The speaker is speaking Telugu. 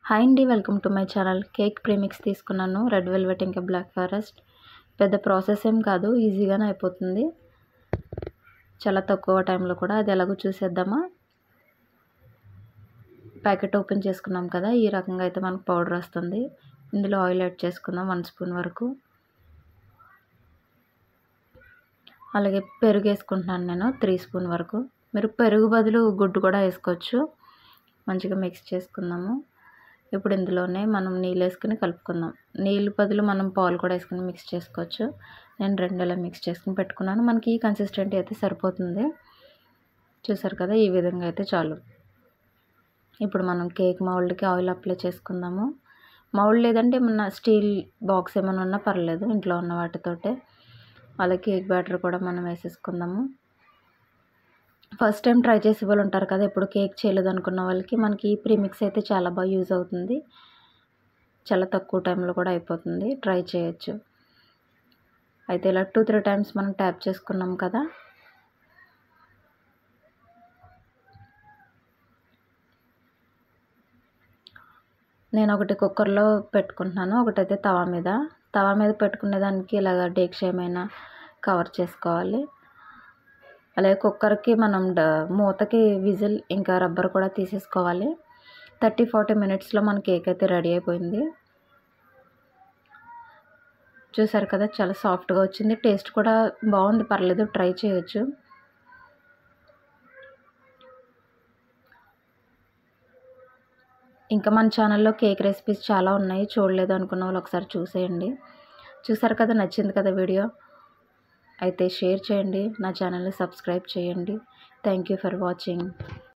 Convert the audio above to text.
హాయ్ అండి, welcome to my channel. Cake premix తీసుకున్నాను, రెడ్ వెల్వెట్ ఇంకా బ్లాక్ ఫారెస్ట్. పెద్ద ప్రాసెస్ ఏం కాదు, ఈజీగానే అయిపోతుంది, చాలా తక్కువ టైంలో కూడా. అది ఎలాగో చూసేద్దామా. ప్యాకెట్ ఓపెన్ చేసుకున్నాం కదా, ఈ రకంగా అయితే మనకు పౌడర్ వస్తుంది. ఇందులో ఆయిల్ యాడ్ చేసుకుందాం 1 స్పూన్ వరకు. అలాగే పెరుగు వేసుకుంటున్నాను నేను 3 స్పూన్ వరకు. మీరు పెరుగు బదులు గుడ్డు కూడా వేసుకోవచ్చు. మంచిగా మిక్స్ చేసుకుందాము. ఇప్పుడు ఇందులోనే మనం నీళ్ళు వేసుకుని కలుపుకుందాం. నీళ్ళు బదులు మనం పాలు కూడా వేసుకుని మిక్స్ చేసుకోవచ్చు. నేను 2 ఇలా మిక్స్ చేసుకుని పెట్టుకున్నాను. మనకి ఈ కన్సిస్టెంటీ అయితే సరిపోతుంది. చూసారు కదా, ఈ విధంగా అయితే చాలు. ఇప్పుడు మనం కేక్ మౌల్డ్కి ఆయిల్ అప్లై చేసుకుందాము. మౌల్డ్ లేదంటే మన స్టీల్ బాక్స్ ఏమైనా ఉన్నా పర్లేదు, ఇంట్లో ఉన్న వాటితోటే. అలాగే కేక్ బ్యాటర్ కూడా మనం వేసేసుకుందాము. ఫస్ట్ టైం ట్రై చేసే వాళ్ళు ఉంటారు కదా, ఎప్పుడు కేక్ చేయలేదు అనుకున్న వాళ్ళకి మనకి ఈ ప్రీమిక్స్ అయితే చాలా బాగా యూజ్ అవుతుంది. చాలా తక్కువ టైంలో కూడా అయిపోతుంది, ట్రై చేయొచ్చు. అయితే ఇలా 2-3 టైమ్స్ మనం ట్యాప్ చేసుకున్నాం కదా. నేను ఒకటి కుక్కర్లో పెట్టుకుంటున్నాను, ఒకటైతే తవా మీద పెట్టుకునే దానికి ఇలాగ డేక్ష ఏమైనా కవర్ చేసుకోవాలి. అలాగే కుక్కర్కి మనం మూతకి విజిల్ ఇంకా రబ్బర్ కూడా తీసేసుకోవాలి. 30-40 మినిట్స్లో మన కేక్ అయితే రెడీ అయిపోయింది. చూసారు కదా, చాలా సాఫ్ట్గా వచ్చింది. టేస్ట్ కూడా బాగుంది, పర్లేదు, ట్రై చేయొచ్చు. ఇంకా మన ఛానల్లో కేక్ రెసిపీస్ చాలా ఉన్నాయి, చూడలేదు అనుకున్న వాళ్ళు ఒకసారి చూసేయండి. చూసారు కదా, నచ్చింది కదా వీడియో అయితే షేర్ చేయండి, నా ఛానల్ని సబ్స్క్రైబ్ చేయండి. Thank you for watching.